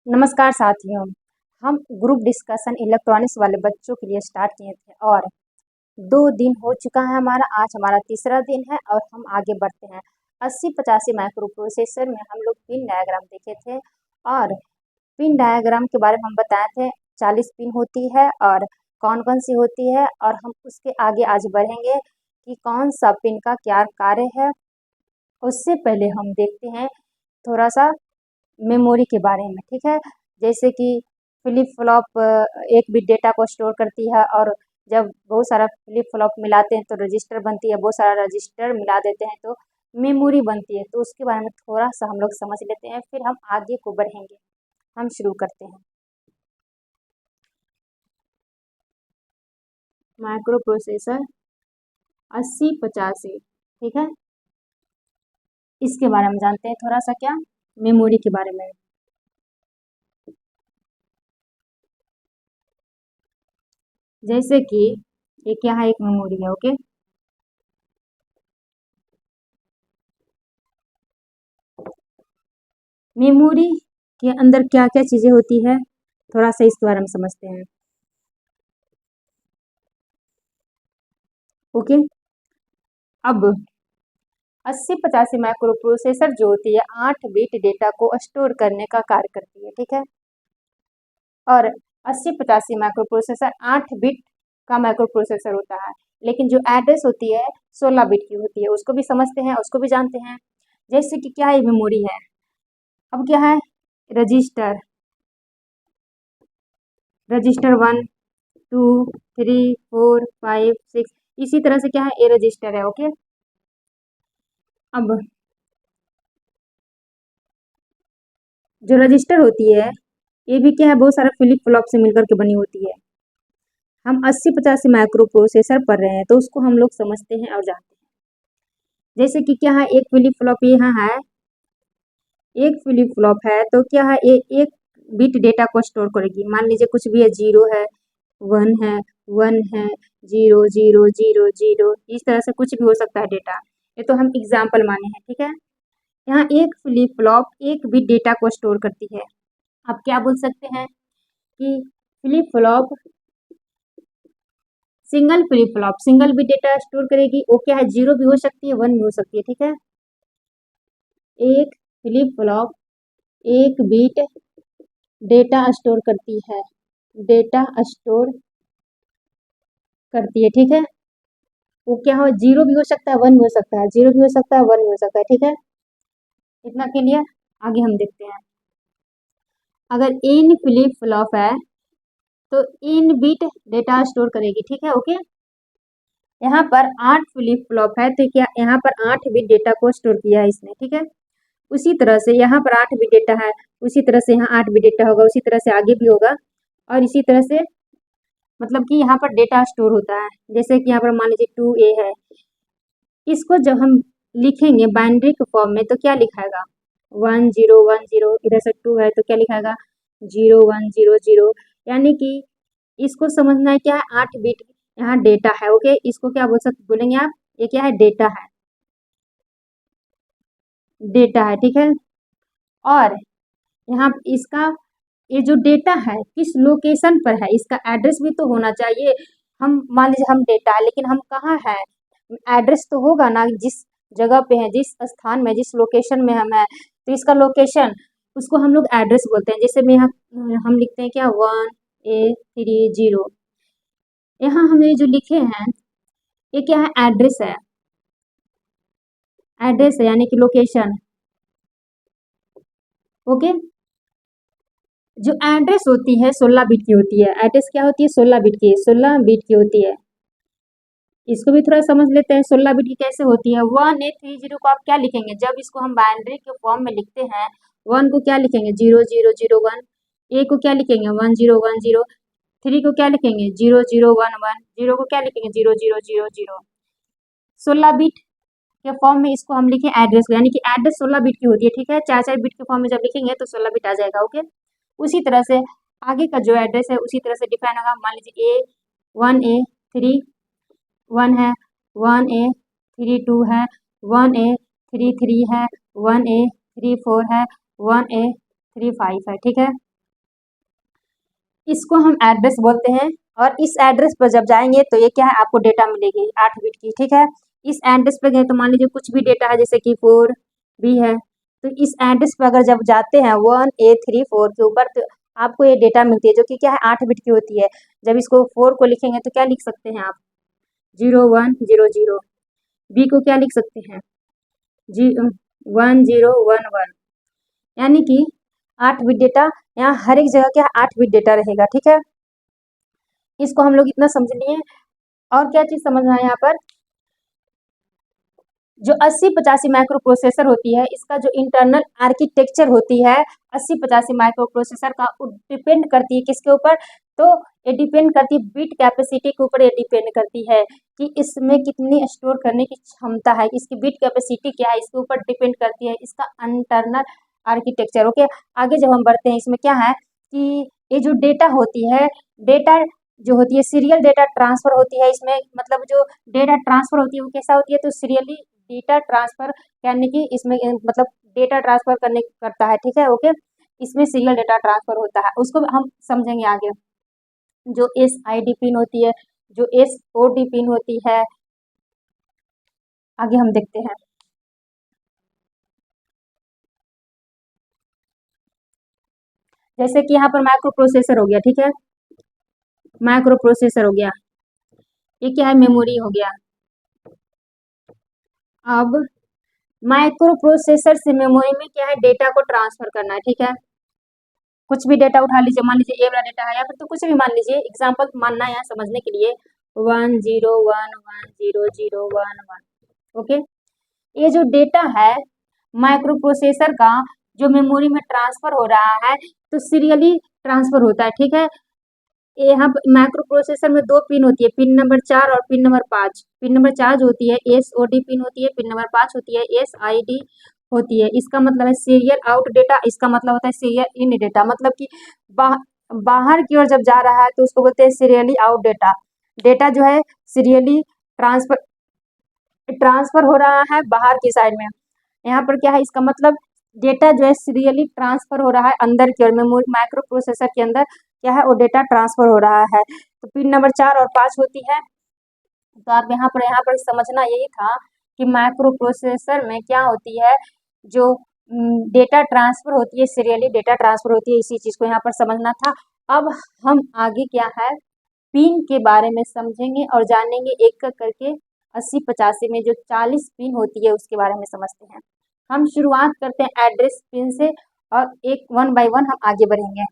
नमस्कार साथियों। हम ग्रुप डिस्कशन इलेक्ट्रॉनिक्स वाले बच्चों के लिए स्टार्ट किए थे और 2 दिन हो चुका है हमारा। आज हमारा तीसरा दिन है और हम आगे बढ़ते हैं। 8085 माइक्रो प्रोसेसर में हम लोग पिन डायग्राम देखे थे और पिन डायग्राम के बारे में हम बताए थे 40 पिन होती है और कौन कौन सी होती है, और हम उसके आगे आज बढ़ेंगे कि कौन सा पिन का क्या कार्य है। उससे पहले हम देखते हैं थोड़ा सा मेमोरी के बारे में, ठीक है। जैसे कि फ्लिप फ्लॉप एक बिट डेटा को स्टोर करती है, और जब बहुत सारा फ्लिप फ्लॉप मिलाते हैं तो रजिस्टर बनती है, बहुत सारा रजिस्टर मिला देते हैं तो मेमोरी बनती है। तो उसके बारे में थोड़ा सा हम लोग समझ लेते हैं, फिर हम आगे को बढ़ेंगे। हम शुरू करते हैं। माइक्रो प्रोसेसर 8085, ठीक है। इसके बारे में जानते हैं थोड़ा सा, क्या मेमोरी के बारे में। जैसे कि एक यहाँ एक मेमोरी है, ओके। मेमोरी के अंदर क्या क्या चीजें होती है, थोड़ा सा इसके बारे में समझते हैं, ओके। अब 8085 माइक्रो प्रोसेसर जो होती है 8 बिट डेटा को स्टोर करने का कार्य करती है, ठीक है। और 8085 माइक्रो प्रोसेसर 8 बिट का माइक्रो प्रोसेसर होता है, लेकिन जो एड्रेस होती है 16 बिट की होती है। उसको भी समझते हैं, उसको भी जानते हैं। जैसे कि क्या ये मेमोरी है, अब क्या है, रजिस्टर, रजिस्टर 1 2 3 4 5 6, इसी तरह से क्या है, ए रजिस्टर है, ओके। अब जो रजिस्टर होती है ये भी क्या है, बहुत सारा फ्लिप फ्लॉप से मिलकर के बनी होती है। हम 8085 माइक्रो प्रोसेसर पढ़ रहे हैं तो उसको हम लोग समझते हैं और जानते हैं। जैसे कि क्या है, एक फ्लिप फ्लॉप यहाँ है, एक फ्लिप फ्लॉप है तो क्या है, एक बिट डेटा को स्टोर करेगी। मान लीजिए कुछ भी है, 0 है, 1 है, 1 है, 0 0 0 0, इस तरह से कुछ भी हो सकता है डेटा। ये तो हम एग्जाम्पल माने हैं, ठीक है। यहाँ एक फ्लिप फ्लॉप एक बिट डेटा को स्टोर करती है। आप क्या बोल सकते हैं कि flip flop single flip flop single bit data store करेगी। वो क्या है, 0 भी हो सकती है, 1 भी हो सकती है, ठीक है। एक फ्लिप फ्लॉप एक बिट डेटा स्टोर करती है, डेटा स्टोर करती है, ठीक है। वो क्या हो, 0 भी हो सकता है, 1 भी हो सकता है, 0 भी हो सकता है, 1 भी हो सकता है, ठीक है। इतना के लिए आगे हम देखते हैं। अगर इन फ्लिप फ्लॉप है तो इन बिट डेटा स्टोर करेगी, ठीक है, ओके। यहाँ पर 8 फ्लिप फ्लॉप है तो क्या यहाँ पर 8 बिट डेटा को स्टोर किया है इसने, ठीक है। उसी तरह से यहाँ पर 8 बिट डेटा है, उसी तरह से यहाँ 8 बिट डेटा होगा, उसी तरह से आगे भी होगा, और इसी तरह से मतलब कि यहाँ पर डेटा स्टोर होता है। जैसे कि यहाँ पर मान लीजिए 2A है, इसको जब हम लिखेंगे बाइनरी के फॉर्म में तो क्या लिखाएगा, 1 0 1 0, इधर से 2 है तो क्या लिखाएगा, 0 1 0 0। यानी कि इसको समझना है क्या है, 8 बिट यहाँ डेटा है, ओके। इसको क्या बोल सकते बोलेंगे आप, ये क्या है, डेटा है, डेटा है, ठीक है। और यहाँ इसका ये जो डेटा है किस लोकेशन पर है, इसका एड्रेस भी तो होना चाहिए। हम मान लीजिए हम डेटा है लेकिन हम कहाँ है, एड्रेस तो होगा ना, जिस जगह पे है, जिस स्थान में, जिस लोकेशन में हम है, तो इसका लोकेशन, उसको हम लोग एड्रेस बोलते हैं। जैसे में यहाँ हम लिखते हैं क्या, 1A30। यहाँ हम ये जो लिखे हैं ये क्या है, एड्रेस है, एड्रेस है यानी कि लोकेशन, ओके। जो एड्रेस होती है 16 बिट की होती है, एड्रेस क्या होती है, 16 बिट की, 16 बिट की होती है। इसको भी थोड़ा समझ लेते हैं 16 बिट की कैसे होती है। 1A30 को आप क्या लिखेंगे, जब इसको हम बाइनरी के फॉर्म में लिखते हैं, 1 को क्या लिखेंगे, 0 0 0 1, ए को क्या लिखेंगे, 1 0 1 0, 3 को क्या लिखेंगे, 0 0 1 1, 0 को क्या लिखेंगे, 0 0 0 0। 16 बिट के फॉर्म में इसको हम लिखे एड्रेस को, यानी कि एड्रेस 16 बिट की होती है, ठीक है। 4 बिट के फॉर्म में जब लिखेंगे तो 16 बिट आ जाएगा, ओके। उसी तरह से आगे का जो एड्रेस है उसी तरह से डिफाइन होगा। मान लीजिए A1A31 है, 1A32 है, 1A33 है, 1A34 है, 1A35 है, ठीक है। इसको हम एड्रेस बोलते हैं। और इस एड्रेस पर जब जाएंगे तो ये क्या है, आपको डेटा मिलेगी 8 बिट की, ठीक है। इस एड्रेस पे गए तो मान लीजिए कुछ भी डेटा है, जैसे कि 4 भी है, तो इस एड्रेस पे अगर जब जाते हैं 1834 के ऊपर, तो आपको ये डेटा मिलती है, जो कि क्या है 8 बिट की होती है। जब इसको 4 को लिखेंगे तो क्या लिख सकते हैं आप, 0100। बी को क्या लिख सकते हैं, जी 1011, यानी कि 8 बिट डेटा। यहाँ हर एक जगह क्या 8 बिट डेटा रहेगा, ठीक है। इसको हम लोग इतना समझ लिए। और क्या चीज समझना है यहाँ पर, जो 8085 माइक्रो प्रोसेसर होती है, इसका जो इंटरनल आर्किटेक्चर होती है 8085 माइक्रो प्रोसेसर का, डिपेंड करती है किसके ऊपर, तो ये डिपेंड करती है बिट कैपेसिटी के ऊपर। ये डिपेंड करती है कि इसमें कितनी स्टोर करने की क्षमता है, इसकी बिट कैपेसिटी क्या है, इसके ऊपर डिपेंड करती है इसका इंटरनल आर्किटेक्चर। ओके, आगे जब हम बढ़ते हैं, इसमें क्या है कि ये जो डेटा होती है, डेटा जो होती है सीरियल डेटा ट्रांसफर होती है इसमें, मतलब जो डेटा ट्रांसफर होती है वो कैसा होती है, तो सीरियली डेटा ट्रांसफर, यानी कि इसमें मतलब डेटा ट्रांसफर करने करता है, ठीक है। ओके, इसमें सीरियल डेटा ट्रांसफर होता है, उसको हम समझेंगे आगे। जो SID पिन होती है, जो SOD पिन होती है, आगे हम देखते हैं। जैसे कि यहाँ पर माइक्रो प्रोसेसर हो गया, ठीक है, माइक्रो प्रोसेसर हो गया, ये क्या है, मेमोरी हो गया। अब माइक्रो प्रोसेसर से मेमोरी में क्या है, डेटा को ट्रांसफर करना है, ठीक है। कुछ भी डेटा उठा लीजिए, मान लीजिए ये वाला डेटा है, या फिर तो कुछ भी मान लीजिए, एग्जाम्पल मानना है यहाँ समझने के लिए, 10110011। ओके, ये जो डेटा है माइक्रो प्रोसेसर का, जो मेमोरी में ट्रांसफर हो रहा है, तो सीरियली ट्रांसफर होता है, ठीक है। यहाँ माइक्रो प्रोसेसर में 2 पिन होती है, पिन नंबर 4 और पिन नंबर 5। पिन नंबर 4 जो होती है SOD पिन होती है, पिन नंबर 5 होती है SID होती है। इसका मतलब है सीरियल आउट डेटा, इसका मतलब होता है सीरियल इन डेटा, मतलब कि बाहर की ओर जब जा रहा है तो उसको बोलते हैं सीरियली आउट डेटा। डेटा जो है सीरियली ट्रांसफर ट्रांसफर हो रहा है बाहर की साइड में। यहाँ पर क्या है, इसका मतलब डेटा जो है सीरियली ट्रांसफर हो रहा है अंदर की ओर, मेमोरी माइक्रो प्रोसेसर के अंदर क्या है, वो डेटा ट्रांसफर हो रहा है। तो पिन नंबर 4 और 5 होती है। तो आप यहाँ पर समझना यही था कि माइक्रो प्रोसेसर में क्या होती है, जो डेटा ट्रांसफर होती है, सीरियली डेटा ट्रांसफर होती है, इसी चीज को यहाँ पर समझना था। अब हम आगे क्या है, पिन के बारे में समझेंगे और जानेंगे एक एक करके। 8085 में जो 40 पिन होती है उसके बारे में समझते हैं। हम शुरुआत करते हैं एड्रेस पिन से, और एक 1 बाय 1 हम आगे बढ़ेंगे।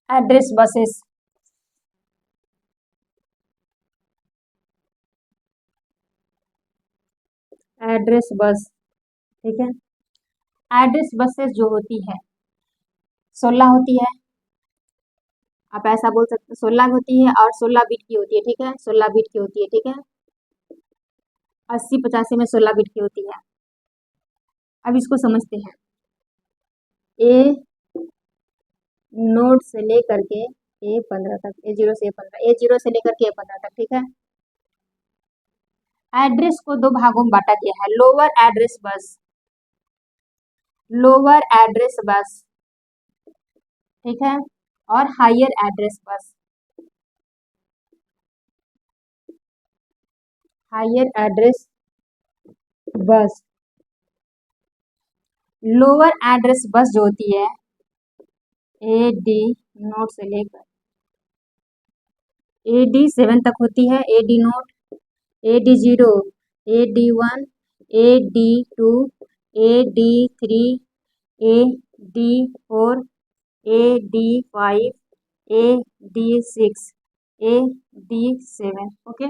एड्रेस बसेस, एड्रेस बस, ठीक है। एड्रेस बसेस जो होती है 16 होती है, आप ऐसा बोल सकते हैं 16 होती है, और 16 बिट की होती है, ठीक है, 16 बिट की होती है, ठीक है। 8085 में 16 बिट की होती है। अब इसको समझते हैं। ए नोड से लेकर के A15 तक, A0 से A15, A0 से लेकर के A15 तक, ठीक है। एड्रेस को 2 भागों में बांटा गया है, lower address bus, lower address bus, ठीक है, और higher address bus, higher address bus. Lower address bus जो होती है AD नोड से लेकर AD7 तक होती है, AD node, AD0, AD1, AD2, AD3, AD4, AD5, AD6, AD7। Okay,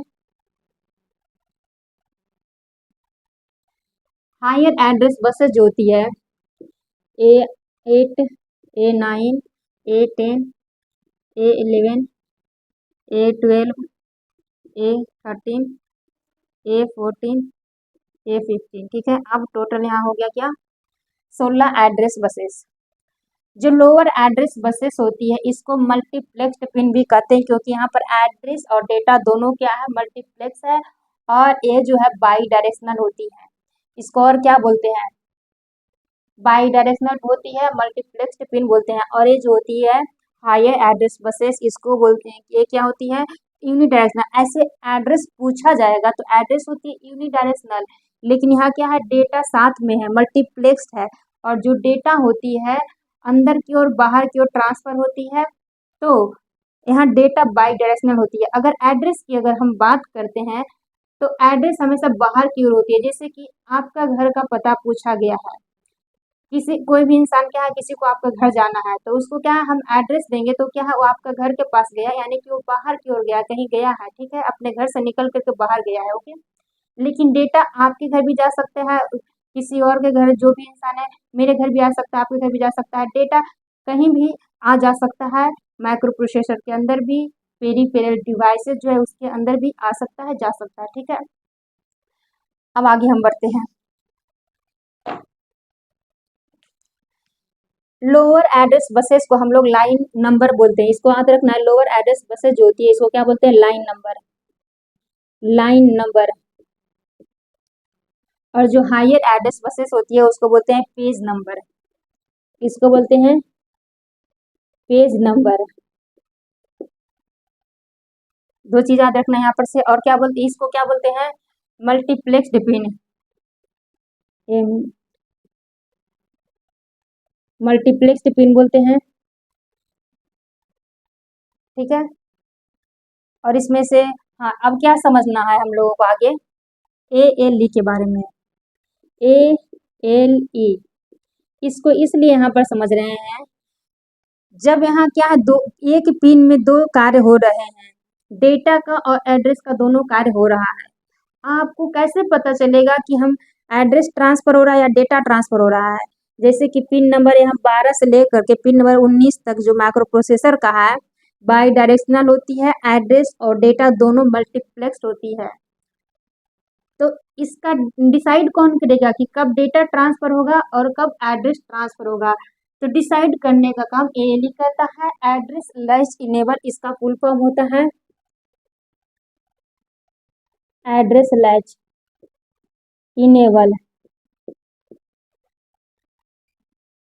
higher address buses जो होती है A8, A9, A10, A11, A12, A13, A14, A15, ठीक है। अब टोटल यहाँ हो गया क्या, 16 एड्रेस बसेस। जो लोअर एड्रेस बसेस होती है इसको मल्टीप्लेक्स्ड पिन भी कहते हैं, क्योंकि यहाँ पर एड्रेस और डेटा दोनों क्या है, मल्टीप्लेक्स है, और ये जो है बाई डायरेक्शनल होती है। इसको और क्या बोलते हैं, बाई डायरेक्शनल होती है, मल्टीप्लेक्स्ड पिन बोलते हैं। और ये जो होती है हायर एड्रेस बसेस, इसको बोलते हैं कि ये क्या होती है, यूनिडायरेक्शनल। ऐसे एड्रेस पूछा जाएगा तो एड्रेस होती है यूनिडायरेक्शनल, लेकिन यहाँ क्या है, डेटा साथ में है, मल्टीप्लेक्स्ड है, और जो डेटा होती है अंदर की ओर बाहर की ओर ट्रांसफर होती है, तो यहाँ डेटा बाई डायरेक्शनल होती है। अगर एड्रेस की अगर हम बात करते हैं तो एड्रेस हमेशा बाहर की ओर होती है। जैसे कि आपका घर का पता पूछा गया है, किसी कोई भी इंसान क्या है, किसी को आपका घर जाना है तो उसको क्या है, हम एड्रेस देंगे तो क्या है, वो आपका घर के पास गया, यानी कि वो बाहर की ओर गया, कहीं गया है, ठीक है, अपने घर से निकल करके बाहर गया है, ओके। लेकिन डेटा आपके घर भी जा सकते हैं, किसी और के घर, जो भी इंसान है, मेरे घर भी आ सकता है, आपके घर भी जा सकता है, डेटा कहीं भी आ जा सकता है, माइक्रो प्रोसेसर के अंदर भी, पेरिफेरल डिवाइसेस जो है उसके अंदर भी आ सकता है, जा सकता है, ठीक है। अब आगे हम बढ़ते हैं। लोअर एड्रेस बसेस को हम लोग लाइन नंबर बोलते हैं, इसको याद रखना है। लोअर एड्रेस बसेस जो होती है इसको क्या बोलते हैं, लाइन नंबर, लाइन नंबर। और जो हायर एड्रेस बसेस होती है उसको बोलते हैं पेज नंबर, इसको बोलते हैं पेज नंबर। दो चीज याद रखना है यहाँ पर से। और क्या बोलते हैं, इसको क्या बोलते हैं, मल्टीप्लेक्स्ड पिन, मल्टीप्लेक्स्ड पिन बोलते हैं, ठीक है। और इसमें से हाँ, अब क्या समझना है हम लोगों को आगे, ALE के बारे में। ALE इसको इसलिए यहाँ पर समझ रहे हैं, जब यहाँ क्या है, दो एक पिन में दो कार्य हो रहे हैं, डेटा का और एड्रेस का दोनों कार्य हो रहा है। आपको कैसे पता चलेगा कि हम एड्रेस ट्रांसफर हो रहा है या डेटा ट्रांसफर हो रहा है, जैसे कि पिन नंबर यहाँ 12 से लेकर के पिन नंबर 19 तक जो माइक्रो प्रोसेसर का है, बाई डायरेक्शनल होती है, एड्रेस और डेटा दोनों मल्टीप्लेक्स्ड होती है। तो इसका डिसाइड कौन करेगा कि कब डेटा ट्रांसफर होगा और कब एड्रेस ट्रांसफर होगा, तो डिसाइड करने का काम ALE करता है। एड्रेस लैच इनेबल इसका फुल फॉर्म होता है, address latch enable.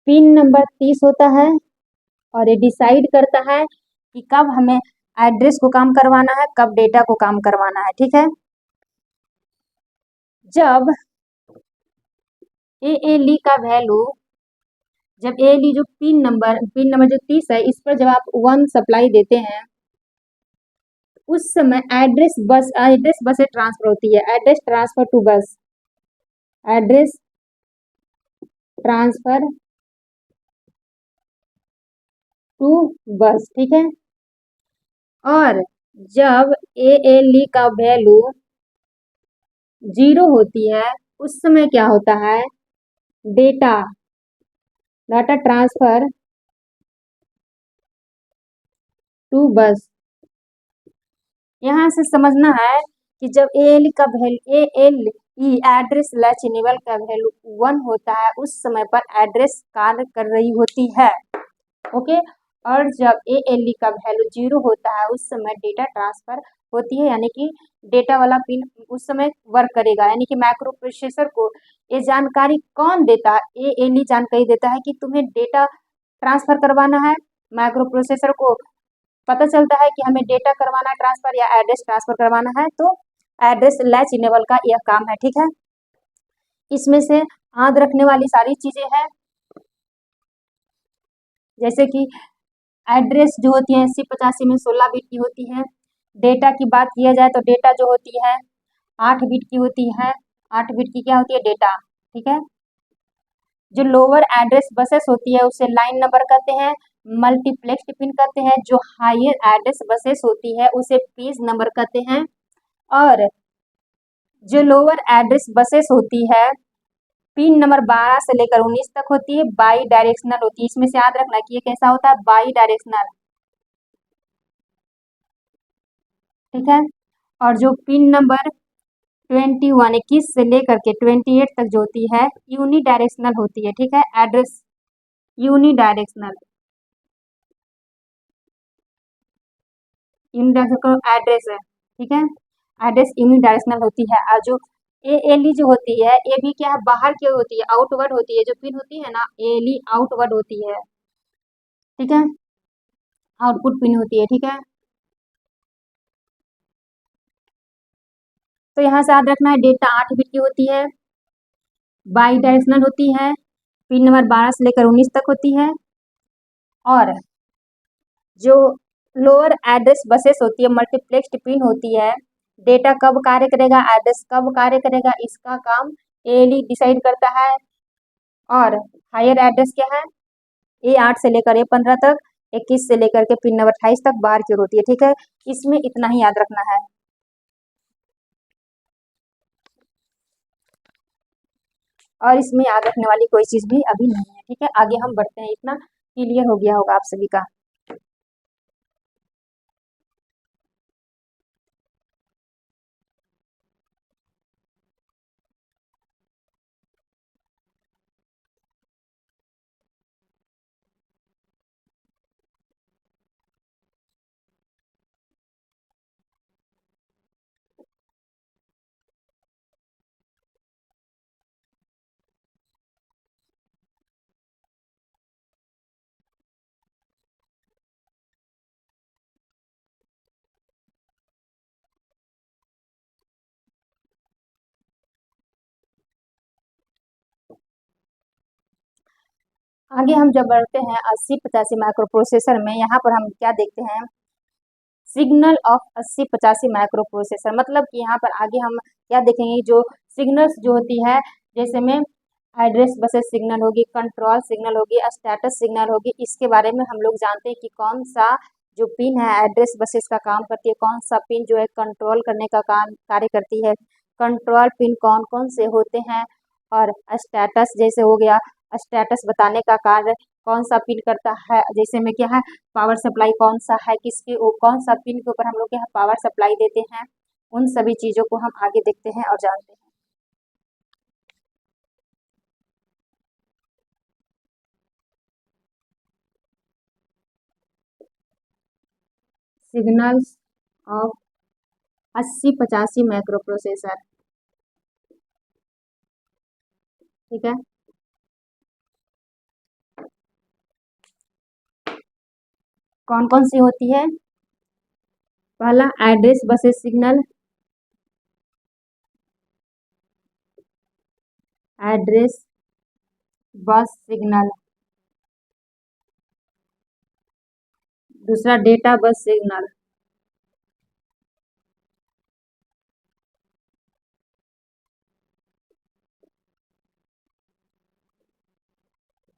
Pin number 30 होता है, और ये डिसाइड करता है कि कब हमें एड्रेस को काम करवाना है, कब डेटा को काम करवाना है, ठीक है। जब ALE का वैल्यू, जब ALE जो पिन नंबर जो 30 है, इस पर जब आप 1 सप्लाई देते हैं, उस समय एड्रेस बस से ट्रांसफर होती है, एड्रेस ट्रांसफर टू बस, एड्रेस ट्रांसफर टू बस, ठीक है। और जब ALE का वैल्यू 0 होती है, उस समय क्या होता है, डेटा डाटा ट्रांसफर टू बस। यहाँ से समझना है कि जब ALE का value ALE address latch enable का वैल्यू 1 होता है, उस समय पर एड्रेस कार्य कर रही होती है, ओके। और जब ALE का वैल्यू 0 होता है, उस समय डेटा ट्रांसफर होती है, यानी कि डेटा वाला पिन उस समय वर्क करेगा, यानी कि माइक्रो प्रोसेसर को ये जानकारी कौन देता है, ALE जानकारी देता है कि तुम्हें डेटा ट्रांसफर करवाना है। माइक्रो प्रोसेसर को पता चलता है कि हमें डेटा करवाना है ट्रांसफर या एड्रेस ट्रांसफर करवाना है, तो एड्रेस लैच इनेबल का यह काम है, ठीक है। इसमें से याद रखने वाली सारी चीजें हैं, जैसे कि एड्रेस जो होती है 8085 में 16 बिट की होती है। डेटा की बात किया जाए तो डेटा जो होती है 8 बिट की होती है, 8 बिट की क्या होती है, डेटा, ठीक है। जो लोअर एड्रेस बसेस होती है उसे लाइन नंबर कहते हैं, मल्टीप्लेक्स्ड पिन कहते हैं। जो हायर एड्रेस बसेस होती है उसे पेज नंबर कहते हैं। और जो लोअर एड्रेस बसेस होती है पिन नंबर 12 से लेकर 19 तक होती है, बाई डायरेक्शनल होती है। इसमें से याद रखना कि ये कैसा होता है, बाई डायरेक्शनल, ठीक है। और जो पिन नंबर 21 21 से लेकर के 28 तक जो होती है यूनी डायरेक्शनल होती है, ठीक है। Address unidirectional, unidirectional address है, ठीक है। एड्रेस यूनी डायरेक्शनल होती है। और जो ए एल ई जो होती है, ये भी क्या है, बाहर की होती है, आउटवर्ड होती है। जो पिन होती है ना, ए एल ई आउटवर्ड होती है, ठीक है, आउटपुट पिन होती है, ठीक है। तो यहाँ से याद रखना है, डेटा 8 बिट की होती है, बाई डायरेक्शनल होती है, पिन नंबर 12 से लेकर 19 तक होती है। और जो लोअर एड्रेस बसेस होती है, मल्टीप्लेक्स्ड पिन होती है, डेटा कब कार्य करेगा, एड्रेस कब कार्य करेगा, इसका काम एएलई डिसाइड करता है। और हायर एड्रेस क्या है, A8 से लेकर A15 तक, 21 से लेकर के पिन नंबर 28 तक बार की होती है, ठीक है। इसमें इतना ही याद रखना है। और इसमें याद रखने वाली कोई चीज भी अभी नहीं है, ठीक है। आगे हम बढ़ते हैं, इतना क्लियर हो गया होगा आप सभी का। आगे हम जब बढ़ते हैं 8085 माइक्रो प्रोसेसर में, यहाँ पर हम क्या देखते हैं, सिग्नल ऑफ 8085 माइक्रो प्रोसेसर। मतलब कि यहाँ पर आगे हम क्या देखेंगे, जो सिग्नल्स जो होती है, जैसे में एड्रेस बसेस सिग्नल होगी, कंट्रोल सिग्नल होगी, स्टेटस सिग्नल होगी, इसके बारे में हम लोग जानते हैं कि कौन सा जो पिन है एड्रेस बसेस का काम करती है, कौन सा पिन जो है कंट्रोल करने का काम कार्य करती है, कंट्रोल पिन कौन कौन से होते हैं। और स्टेटस जैसे हो गया, स्टेटस बताने का कार्य कौन सा पिन करता है, जैसे में क्या है, पावर सप्लाई कौन सा है, किसके कौन सा पिन के ऊपर हम लोग क्या पावर सप्लाई देते हैं। उन सभी चीज़ों को हम आगे देखते हैं और जानते हैं। सिग्नल्स ऑफ 8085 माइक्रो प्रोसेसर, ठीक है। कौन कौन सी होती है, पहला address buses signal, address bus signal, दूसरा डेटा बस सिग्नल,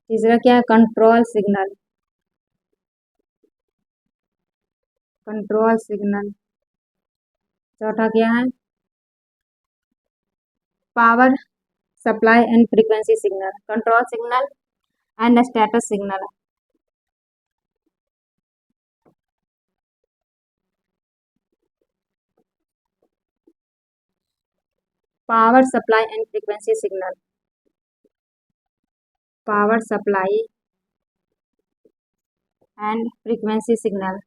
तीसरा क्या है, कंट्रोल सिग्नल, कंट्रोल सिग्नल, चौथा क्या है, power supply and frequency signal, control signal and status signal. Power supply and frequency signal, power supply and frequency signal.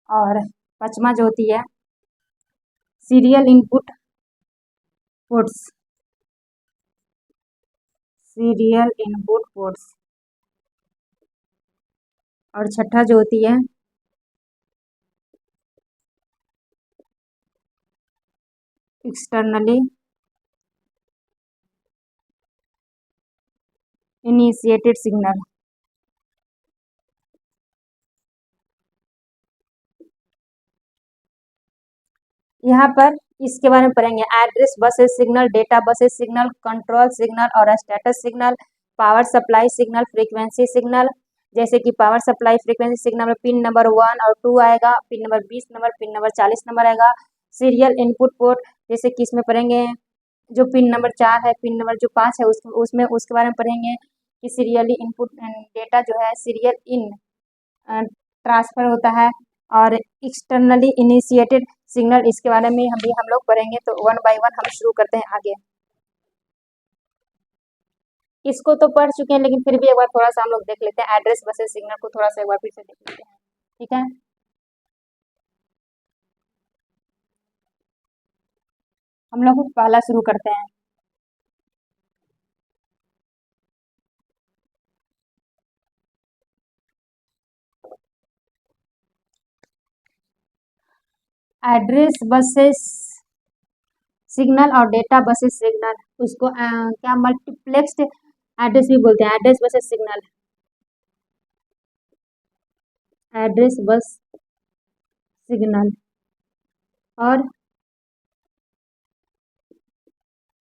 और पांचवा जो होती है, serial input ports, serial input ports. और छठा जो होती है, एक्सटर्नली इनिशिएटेड सिग्नल। यहाँ पर इसके बारे में पढ़ेंगे, address buses signal, data buses signal, control signal और status signal, power supply signal, frequency signal. जैसे कि पावर सप्लाई फ्रीक्वेंसी सिग्नल में पिन नंबर 1 और 2 आएगा, pin number 20 number, pin number 40 number आएगा। सीरियल इनपुट पोर्ट जैसे कि इसमें पढ़ेंगे जो पिन नंबर 4 है, पिन नंबर जो 5 है, उसमें उसके बारे में पढ़ेंगे कि सीरियली इनपुट डेटा जो है सीरियल इन ट्रांसफ़र होता है, और एक्सटर्नली इनिशिएटेड सिग्नल, इसके बारे में हम लोग पढ़ेंगे। तो वन बाय वन हम शुरू करते हैं आगे। इसको तो पढ़ चुके हैं, लेकिन फिर भी एक बार थोड़ा सा हम लोग देख लेते हैं। एड्रेस बसेस सिग्नल को थोड़ा सा एक बार फिर से देख लेते हैं, ठीक है। हम लोग पहला शुरू करते हैं। एड्रेस बसेस सिग्नल और डेटा बसेस सिग्नल, उसको क्या मल्टीप्लेक्स्ड एड्रेस भी बोलते हैं। Address buses signal, address bus signal और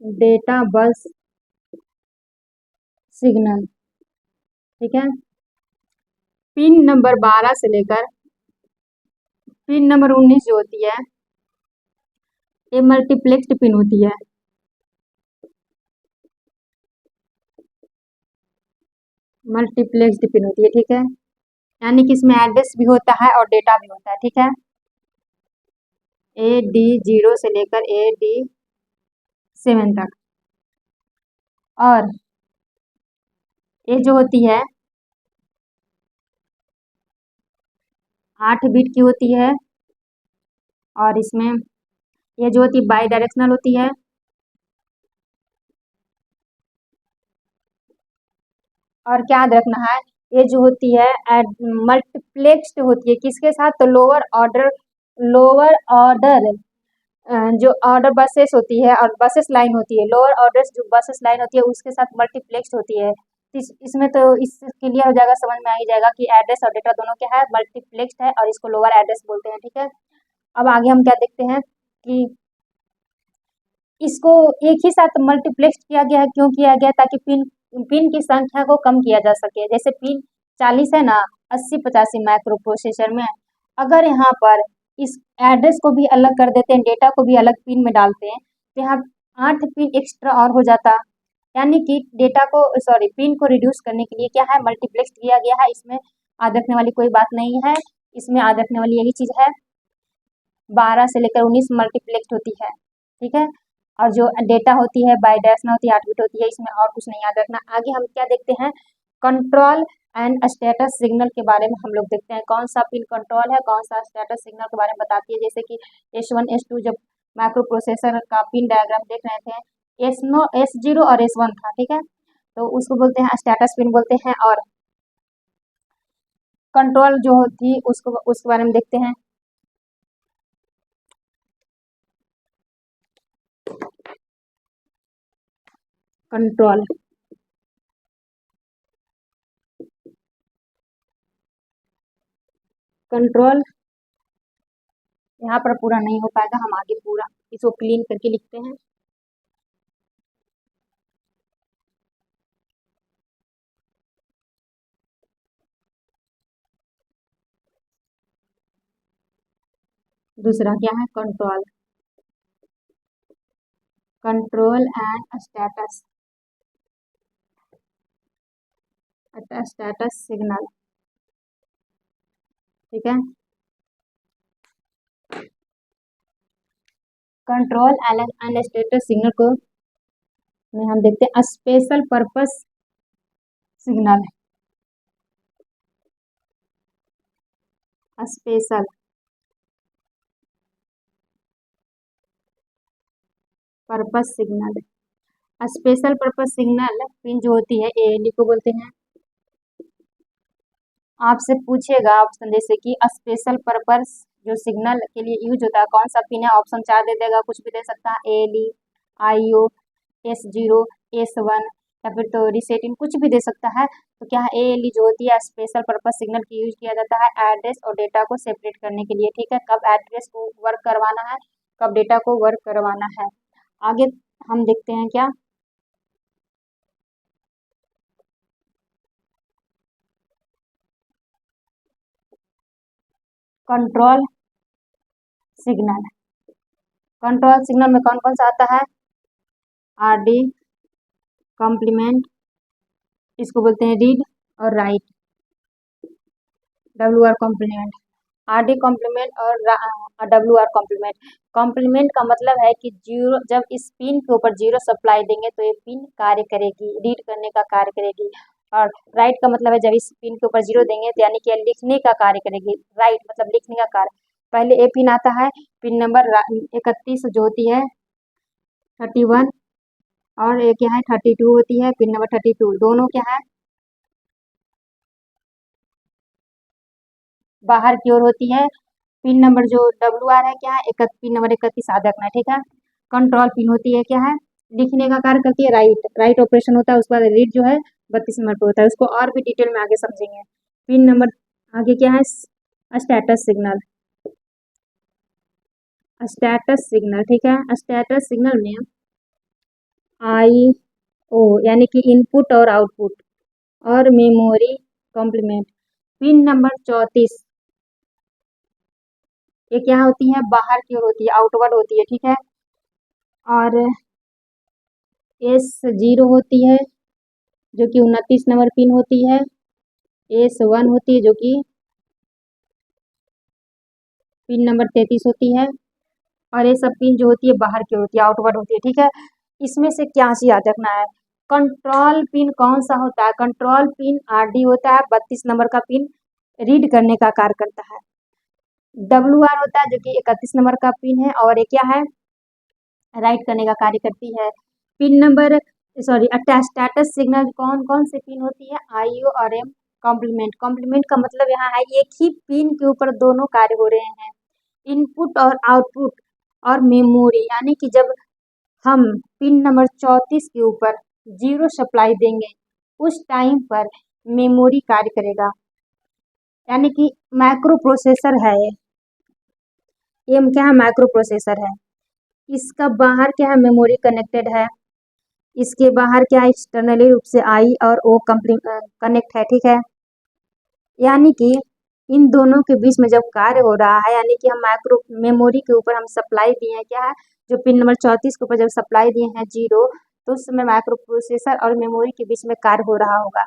डेटा बस सिग्नल, ठीक है। पिन नंबर 12 से लेकर पिन नंबर 19 जो होती है, ये मल्टीप्लेक्स्ड पिन होती है। मल्टीप्लेक्स्ड पिन होती है, ठीक है। यानी कि इसमें एड्रेस भी होता है और डेटा भी होता है, ठीक है। AD0 से लेकर AD7 तक। और ये जो होती है 8 बिट की होती है, और इसमें ये जो होती है बाई डायरेक्शनल होती है, और क्या याद रखना है, ये जो होती है मल्टीप्लेक्स्ड होती है किसके साथ, तो लोअर ऑर्डर जो ऑर्डर बसेस होती है और बसेस लाइन होती है, लोअर ऑर्डर जो बसेस लाइन होती है उसके साथ मल्टीप्लेक्स्ड होती है। इसमें तो इस क्लियर हो जाएगा, समझ में आ ही जाएगा कि एड्रेस और डेटा दोनों क्या है, मल्टीप्लेक्स्ड है, और इसको लोअर एड्रेस बोलते हैं, ठीक है। अब आगे हम क्या देखते हैं कि इसको एक ही साथ मल्टीप्लेक्स किया गया है, क्यों किया गया, ताकि पिन पिन की संख्या को कम किया जा सके। जैसे पिन 40 है ना 8085 माइक्रो प्रोसेसर में, अगर यहाँ पर इस एड्रेस को भी अलग कर देते हैं, डेटा को भी अलग पिन में डालते हैं, तो यहाँ 8 पिन एक्स्ट्रा और हो जाता। यानी कि डेटा को सॉरी पिन को रिड्यूस करने के लिए क्या है, मल्टीप्लेक्स किया गया है। इसमें याद रखने वाली कोई बात नहीं है, इसमें याद रखने वाली यही चीज़ है, 12 से लेकर 19 मल्टीप्लेक्स होती है, ठीक है। और जो डेटा होती है बाई डायरेक्शनल होती है, 8 बिट होती है, इसमें और कुछ नहीं याद रखना। आगे हम क्या देखते हैं, कंट्रोल एंड स्टेटस सिग्नल के बारे में हम लोग देखते हैं। कौन सा पिन कंट्रोल है, कौन सा स्टेटस सिग्नल के बारे में बताती है। जैसे कि S1 S2 जब माइक्रो प्रोसेसर का पिन डायग्राम देख रहे थे, S0 और S1 था, ठीक है, तो उसको बोलते हैं स्टेटस पिन बोलते हैं। और कंट्रोल जो थी उसको उसके बारे में देखते हैं। कंट्रोल कंट्रोल यहाँ पर पूरा नहीं हो पाएगा, हम आगे पूरा इसको क्लीन करके लिखते हैं। दूसरा क्या है, control control and status signal, ठीक है। कंट्रोल एंड स्टेटस सिग्नल को में हम देखते हैं special purpose signal, special purpose signal. Special purpose signal pin जो होती है ALE को बोलते हैं। आपसे पूछेगा ऑप्शन जैसे कि स्पेशल पर्पस जो सिग्नल के लिए यूज होता है कौन सा पिन है, ऑप्शन 4 दे देगा, कुछ भी दे सकता है, ALE, IO, S0, S1, या फिर तो रिसेटिंग कुछ भी दे सकता है। तो क्या है, ALE जो होती है स्पेशल पर्पस सिग्नल की यूज किया जाता है एड्रेस और डेटा को सेपरेट करने के लिए, ठीक है। कब एड्रेस को वर्क करवाना है, कब डेटा को वर्क करवाना है। आगे हम देखते हैं क्या, कंट्रोल सिग्नल। कंट्रोल सिग्नल में कौन कौन सा आता है? आर डी, कॉम्प्लीमेंट, इसको बोलते हैं रीड और write, W R complement, R D complement और डब्ल्यू आर कॉम्प्लीमेंट। कॉम्प्लीमेंट का मतलब है कि जीरो, जब इस पिन के ऊपर जीरो सप्लाई देंगे तो ये पिन कार्य करेगी, रीड करने का कार्य करेगी। और राइट का मतलब है जब इस पिन के ऊपर जीरो देंगे तो यानी कि लिखने का कार्य करेगी। राइट मतलब लिखने का कार्य। पहले ए पिन आता है, पिन नंबर 31 जो होती है 31, और ये क्या है 32 होती है, पिन नंबर 32 दोनों क्या है बाहर की ओर होती है। पिन नंबर जो डब्ल्यू आर है क्या है, पिन नंबर 31 याद रखना है, ठीक है। कंट्रोल पिन होती है क्या है, लिखने का कार्य करती है, राइट, राइट ऑपरेशन होता है। उसके बाद रीड जो है 32 नंबर पे होता है, उसको और भी डिटेल में आगे समझेंगे। पिन नंबर आगे क्या है, स्टेटस सिग्नल, स्टेटस सिग्नल, ठीक है। स्टेटस सिग्नल में आई ओ यानी कि इनपुट और आउटपुट और मेमोरी कॉम्प्लीमेंट। पिन नंबर 34 ये क्या होती है, बाहर की ओर होती है, आउटवर्ड होती है, ठीक है। और S0 होती है जो कि 29 नंबर पिन होती है। S1 होती है जो कि पिन नंबर 33 होती है। और ये सब पिन जो होती है बाहर की होती है, आउटवर्ड होती है, ठीक है। इसमें से क्या चीज याद रखना है, कंट्रोल पिन कौन सा होता है, कंट्रोल पिन RD होता है, 32 नंबर का पिन रीड करने का कार्य करता है। WR होता है जो कि 31 नंबर का पिन है और ये क्या है राइट करने का कार्य करती है। Pin number sorry status signal कौन कौन से पिन होती है, IO और M। कॉम्प्लीमेंट, कॉम्प्लीमेंट का मतलब यहाँ है एक ही पिन के ऊपर दोनों कार्य हो रहे हैं, इनपुट और आउटपुट और मेमोरी। यानी कि जब हम पिन नंबर 34 के ऊपर जीरो सप्लाई देंगे उस टाइम पर मेमोरी कार्य करेगा, यानी कि माइक्रो प्रोसेसर है ये क्या है, माइक्रो प्रोसेसर है। इसका बाहर क्या है, मेमोरी कनेक्टेड है, इसके बाहर क्या है एक्सटर्नली रूप से आई और ओ कनेक्ट है, ठीक है। यानी कि इन दोनों के बीच में जब कार्य हो रहा है, यानी कि हम माइक्रो मेमोरी के ऊपर हम सप्लाई दिए हैं क्या है, जो पिन नंबर 34 के ऊपर जब सप्लाई दिए हैं जीरो, तो उस समय माइक्रो प्रोसेसर और मेमोरी के बीच में कार्य हो रहा होगा।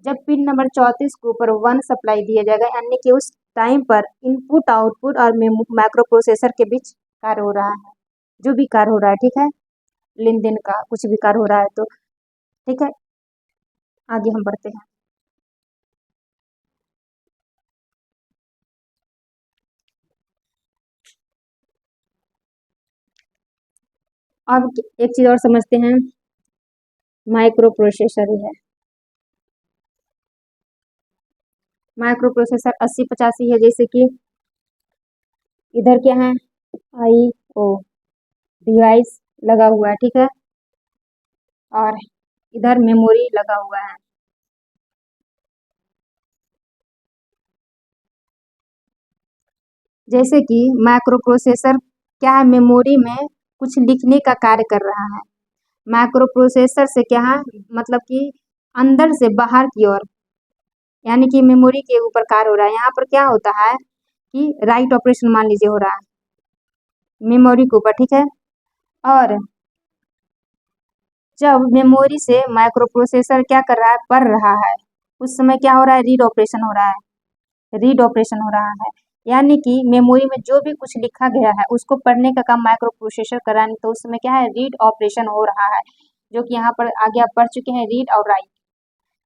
जब पिन नंबर 34 के ऊपर 1 सप्लाई दिया जाएगा, यानी कि उस टाइम पर इनपुट आउटपुट और माइक्रो प्रोसेसर के बीच कार्य हो रहा है, जो भी कार्य हो रहा है, ठीक है, लेन देन का कुछ भी कार्य हो रहा है तो, ठीक है। आगे हम बढ़ते हैं। अब एक चीज और समझते हैं, माइक्रो प्रोसेसर है। माइक्रो प्रोसेसर 8085 है, जैसे कि इधर क्या है IO डिवाइस लगा हुआ है, ठीक है, और इधर मेमोरी लगा हुआ है। जैसे कि माइक्रो प्रोसेसर क्या है, मेमोरी में कुछ लिखने का कार्य कर रहा है। माइक्रो प्रोसेसर से क्या है मतलब कि अंदर से बाहर की ओर, यानी कि मेमोरी के ऊपर कार्य हो रहा है। यहाँ पर क्या होता है कि राइट ऑपरेशन मान लीजिए हो रहा है मेमोरी के ऊपर, ठीक है। और जब मेमोरी से माइक्रो प्रोसेसर क्या कर रहा है, पढ़ रहा है, उस समय क्या हो रहा है, रीड ऑपरेशन हो रहा है, रीड ऑपरेशन हो रहा है। यानी कि मेमोरी में जो भी कुछ लिखा गया है उसको पढ़ने का काम माइक्रो प्रोसेसर कर रहा है, तो उस समय क्या है, रीड ऑपरेशन हो रहा है, जो कि यहाँ पर आगे आप पढ़ चुके हैं, रीड और राइट।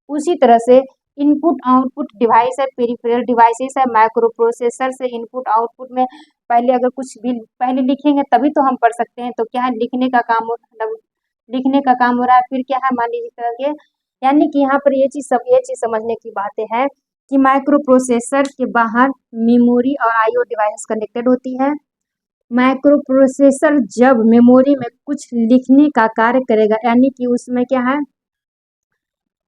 उसी तरह से इनपुट आउटपुट डिवाइस है, पेरिफेरल डिवाइसेस है। माइक्रो प्रोसेसर से इनपुट आउटपुट में पहले अगर कुछ भी पहले लिखेंगे तभी तो हम पढ़ सकते हैं, तो क्या है लिखने का काम मतलब लिखने का काम हो रहा है। फिर क्या है मान लीजिए करके, यानी कि यहाँ पर ये चीज समझने की बातें हैं कि माइक्रो प्रोसेसर के बाहर मेमोरी और IO डिवाइस कनेक्टेड होती है। माइक्रो प्रोसेसर जब मेमोरी में कुछ लिखने का कार्य करेगा, यानी कि उसमें क्या है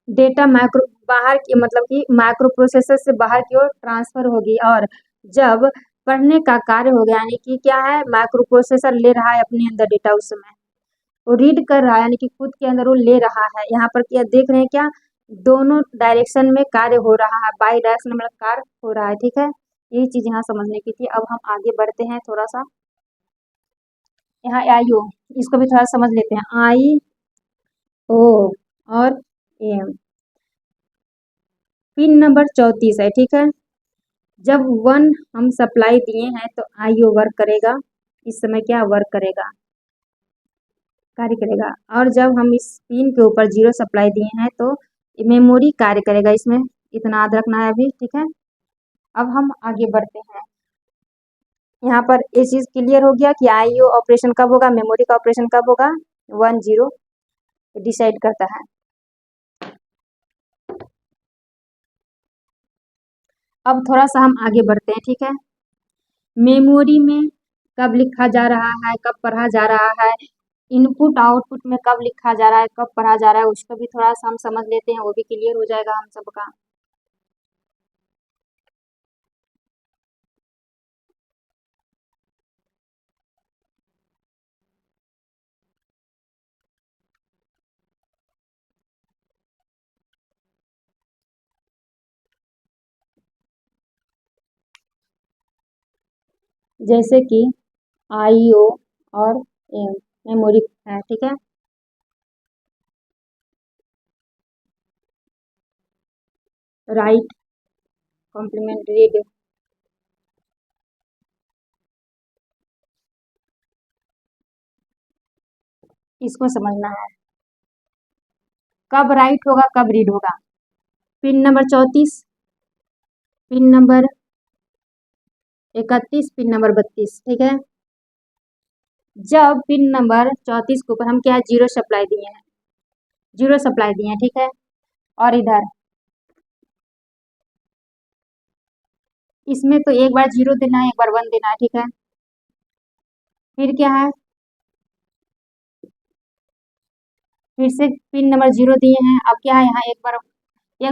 डेटा माइक्रो बाहर की मतलब कि माइक्रो प्रोसेसर से बाहर की ओर ट्रांसफर होगी, और जब पढ़ने का कार्य हो गया, यानी कि क्या है माइक्रो प्रोसेसर ले रहा है अपने अंदर डेटा, उस समय वो रीड कर रहा है, यानी कि खुद के अंदर वो ले रहा है। यहाँ पर क्या देख रहे हैं, क्या दोनों डायरेक्शन में कार्य हो रहा है, बाई डायरेक्शन में कार्य हो रहा है, ठीक है। यही चीज यहाँ समझने की थी। अब हम आगे बढ़ते हैं थोड़ा सा। यहाँ आई ओ, इसको भी थोड़ा समझ लेते हैं। आई ओ और एम, पिन नंबर 34 है, ठीक है। जब 1 हम सप्लाई दिए हैं तो आई ओ वर्क करेगा, इस समय क्या वर्क करेगा, कार्य करेगा। और जब हम इस पिन के ऊपर 0 सप्लाई दिए हैं तो मेमोरी कार्य करेगा। इसमें इतना याद रखना है अभी, ठीक है। अब हम आगे बढ़ते हैं। यहाँ पर ये चीज़ क्लियर हो गया कि आईओ ऑपरेशन कब होगा, मेमोरी का ऑपरेशन कब होगा, 1 0 डिसाइड करता है। अब थोड़ा सा हम आगे बढ़ते हैं, ठीक है। मेमोरी में कब लिखा जा रहा है, कब पढ़ा जा रहा है, इनपुट आउटपुट में कब लिखा जा रहा है, कब पढ़ा जा रहा है, उसको भी थोड़ा सा हम समझ लेते हैं, वो भी क्लियर हो जाएगा हम सबका। जैसे कि आईओ और एम मेमोरी है, ठीक है। राइट, कॉम्प्लीमेंट, रीड, इसको समझना है। कब राइट होगा, कब रीड होगा। Pin number 34, pin number 31, pin number 32, ठीक है। जब पिन नंबर 34 के ऊपर हम क्या है, 0 सप्लाई दिए हैं, 0 सप्लाई दिए हैं, ठीक है। और इधर इसमें तो एक बार 0 देना है, एक बार 1 देना है, ठीक है। फिर क्या है, फिर से पिन नंबर 0 दिए हैं। अब क्या है, यहाँ एक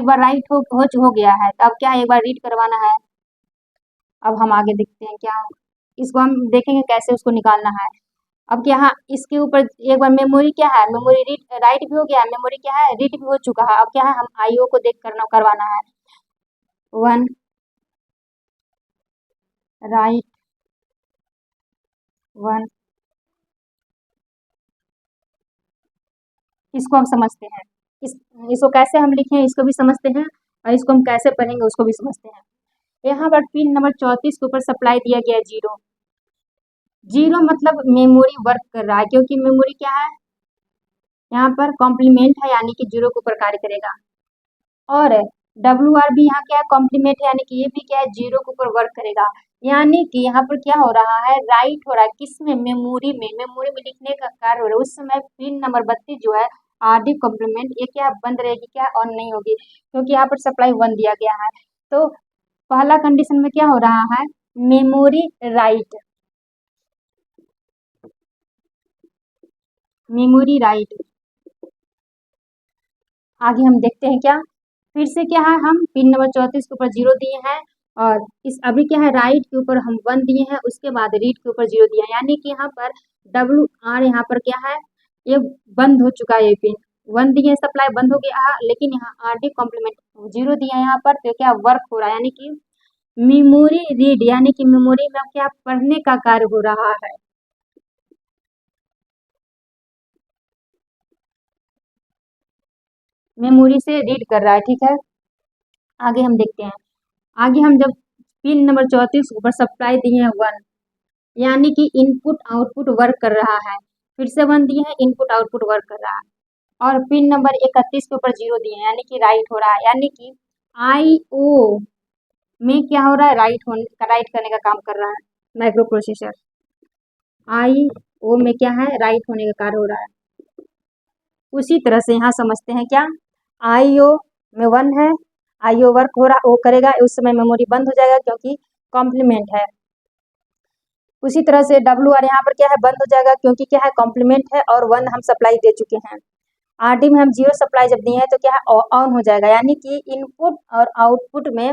बार राइट हो गया है, तो अब क्या है, एक बार रीड करवाना है। अब हम आगे देखते हैं क्या, इसको हम देखेंगे कैसे उसको निकालना है। अब क्या है, इसके ऊपर एक बार मेमोरी क्या है, मेमोरी रीड राइट भी हो गया है, मेमोरी क्या है, रीड भी हो चुका है। अब क्या है, हम आईओ को देख करवाना है। 1 राइट, 1, इसको हम समझते हैं। इस इसको कैसे हम लिखें, इसको भी समझते हैं, और इसको हम कैसे पढ़ेंगे उसको भी समझते हैं। यहाँ पर पिन नंबर 34 के ऊपर सप्लाई दिया गया है 0, 0 मतलब मेमोरी वर्क कर रहा है, क्योंकि मेमोरी क्या है, यहाँ पर कॉम्प्लीमेंट है, यानी कि 0 के ऊपर कार्य करेगा। और डब्ल्यू आर भी यहाँ क्या है, कॉम्प्लीमेंट है, यानी कि ये भी क्या है, 0 के ऊपर वर्क करेगा। यानी कि यहाँ पर क्या हो रहा है, राइट हो रहा है, किसमें, मेमोरी में लिखने का कार्य हो रहा है। उस समय पिन नंबर 32 जो है आरडी कॉम्प्लीमेंट, ये क्या बंद रहेगी, क्या ऑन नहीं होगी, क्योंकि यहाँ पर सप्लाई 1 दिया गया है। तो पहला कंडीशन में क्या हो रहा है, मेमोरी राइट, मेमोरी राइट। आगे हम देखते हैं क्या, फिर से क्या है, हम पिन नंबर 34 के ऊपर 0 दिए हैं, और इस अभी क्या है, राइट के ऊपर हम 1 दिए हैं, उसके बाद रीड के ऊपर 0 दिया है, यानी कि यहाँ पर डब्ल्यू आर यहाँ पर क्या है, ये बंद हो चुका है, ये पिन 1 दिए सप्लाई बंद हो गया है, लेकिन यहाँ आर डी कॉम्प्लीमेंट 0 दिया है यहाँ पर, तो क्या वर्क हो रहा है, यानी कि मेमोरी रीड, यानी कि मेमोरी में क्या पढ़ने का कार्य हो रहा है। मेमोरी से रीड कर रहा है, ठीक है। आगे हम देखते हैं। आगे हम जब पिन नंबर 34 ऊपर सप्लाई दिए हैं 1, यानी कि इनपुट आउटपुट वर्क कर रहा है, फिर से 1 दिए हैं, इनपुट आउटपुट वर्क कर रहा है। और पिन नंबर 31 के ऊपर 0 दिए हैं, यानी कि राइट हो रहा है, यानी कि आई ओ में क्या हो रहा है, राइट करने का काम कर रहा है माइक्रो प्रोसेसर। आई ओ में क्या है, राइट होने का कार्य हो रहा है। उसी तरह से यहाँ समझते हैं क्या, आई ओ में 1 है, आई ओ वर्क हो रहा, वो करेगा, उस समय मेमोरी बंद हो जाएगा क्योंकि कॉम्प्लीमेंट है। उसी तरह से डब्ल्यू आर यहाँ पर क्या है, बंद हो जाएगा क्योंकि क्या है, कॉम्प्लीमेंट है, और 1 हम सप्लाई दे चुके हैं। आरडी में हम 0 सप्लाई जब दिए हैं तो क्या है, ऑन हो जाएगा, यानी कि इनपुट और आउटपुट में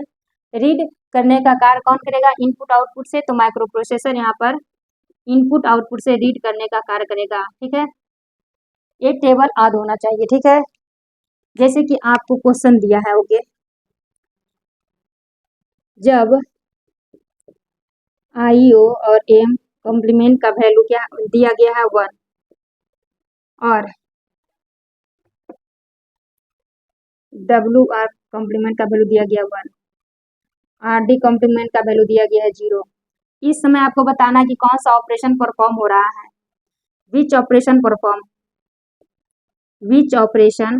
रीड करने का कार्य कौन करेगा, इनपुट आउटपुट से, तो माइक्रो प्रोसेसर यहाँ पर इनपुट आउटपुट से रीड करने का कार्य करेगा, ठीक है। ये टेबल याद होना चाहिए, ठीक है। जैसे कि आपको क्वेश्चन दिया है, ओके, जब आईओ और एम कॉम्प्लीमेंट का वैल्यू क्या दिया गया है 1 और WR कॉम्प्लीमेंट का वैल्यू दिया गया 1, RD कॉम्प्लीमेंट का वैल्यू दिया गया है 0। इस समय आपको बताना है कि कौन सा ऑपरेशन परफॉर्म हो रहा है। Which operation perform, which operation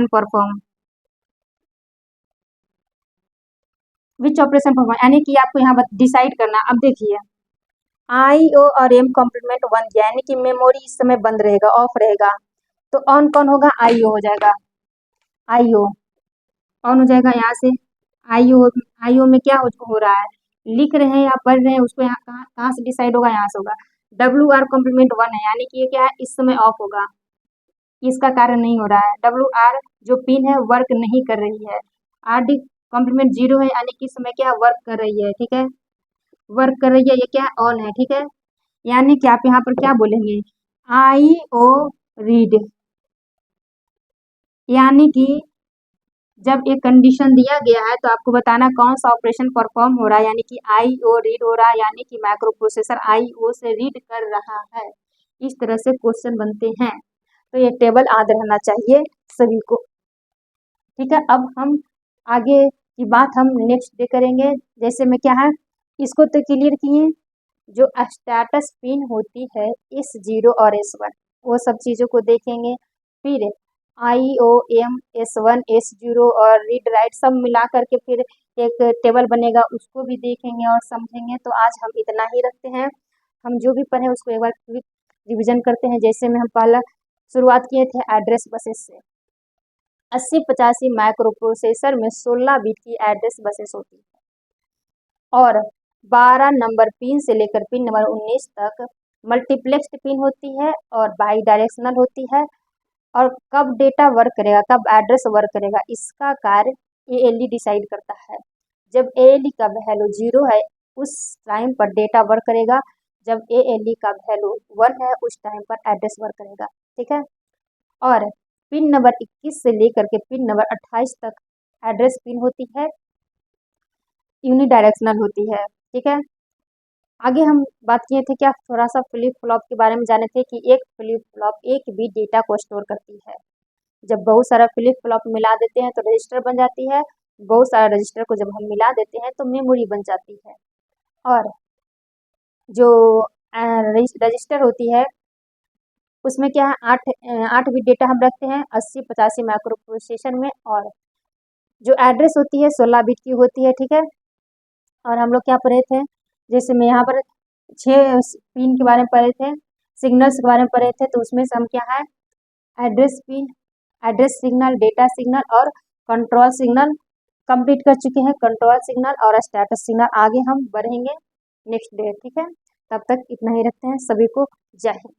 perform, which operation perform, यानी कि आपको यहाँ डिसाइड करना। अब देखिए IO और M कॉम्प्लीमेंट 1 यानी कि मेमोरी इस समय बंद रहेगा, ऑफ रहेगा, तो ऑन कौन होगा, IO हो जाएगा। IO ऑन हो जाएगा। यहाँ से IO में क्या हो रहा है, लिख रहे हैं या पढ़ रहे हैं, उसको यहाँ कहाँ से डिसाइड होगा, यहाँ से होगा। WR कॉम्प्लीमेंट 1 है यानी कि ये क्या है, इस समय ऑफ होगा, इसका कारण नहीं हो रहा है। WR जो पिन है वर्क नहीं कर रही है। RD कॉम्प्लीमेंट 0 है यानी कि इस समय क्या वर्क कर रही है, ठीक है, वर्क कर रही है, ये क्या ऑन है, ठीक है। यानी कि आप यहाँ पर क्या बोलेंगे, IO रीड, यानी कि जब एक कंडीशन दिया गया है तो आपको बताना कौन सा ऑपरेशन परफॉर्म हो रहा है, यानी कि IO रीड हो रहा है, यानी कि माइक्रो प्रोसेसर IO से रीड कर रहा है। इस तरह से क्वेश्चन बनते हैं, तो ये टेबल याद रहना चाहिए सभी को, ठीक है। अब हम आगे की बात हम नेक्स्ट डे करेंगे। जैसे में क्या है, इसको तो क्लियर किए, जो स्टेटस पिन होती है S0 और S1, वो सब चीज़ों को देखेंगे। फिर IOM S1 S0 और रीड राइट सब मिला करके फिर एक टेबल बनेगा, उसको भी देखेंगे और समझेंगे। तो आज हम इतना ही रखते हैं। हम जो भी पढ़े उसको एक बार क्विक रिविजन करते हैं। जैसे में हम पहला शुरुआत किए थे एड्रेस बसेस से। 8085 माइक्रो प्रोसेसर में 16 बिट की एड्रेस बसेस होती है और 12 नंबर पिन से लेकर पिन नंबर 19 तक मल्टीप्लेक्स्ड पिन होती है और बाई डायरेक्शनल होती है। और कब डेटा वर्क करेगा, कब एड्रेस वर्क करेगा, इसका कार्य ALE डिसाइड करता है। जब ALE का वैल्यू 0 है उस टाइम पर डेटा वर्क करेगा, जब ALE का वैल्यू 1 है उस टाइम पर एड्रेस वर्क करेगा, ठीक है। और पिन नंबर 21 से लेकर के पिन नंबर 28 तक एड्रेस पिन होती है, यूनिडायरेक्शनल होती है, ठीक है। आगे हम बात किए थे क्या, थोड़ा सा फ्लिप फ्लॉप के बारे में जाने थे कि एक फ्लिप फ्लॉप एक भी डेटा को स्टोर करती है। जब बहुत सारा फ्लिप फ्लॉप मिला देते हैं तो रजिस्टर बन जाती है, बहुत सारा रजिस्टर को जब हम मिला देते हैं तो मेमोरी बन जाती है। और जो रजिस्टर होती है उसमें क्या है, 8 बिट डेटा हम रखते हैं 8085 माइक्रो प्रोसेसर में। और जो एड्रेस होती है 16 बिट की होती है, ठीक है। और हम लोग क्या पढ़े थे, जैसे मैं यहाँ पर 6 पिन के बारे में पढ़े थे, सिग्नल्स के बारे में पढ़े थे, तो उसमें से हम क्या है, address pin, address signal, data signal और कंट्रोल सिग्नल कंप्लीट कर चुके हैं। कंट्रोल सिग्नल और स्टेटस सिग्नल आगे हम बढ़ेंगे नेक्स्ट डे, ठीक है। तब तक इतना ही रखते हैं। सभी को जय हिंद।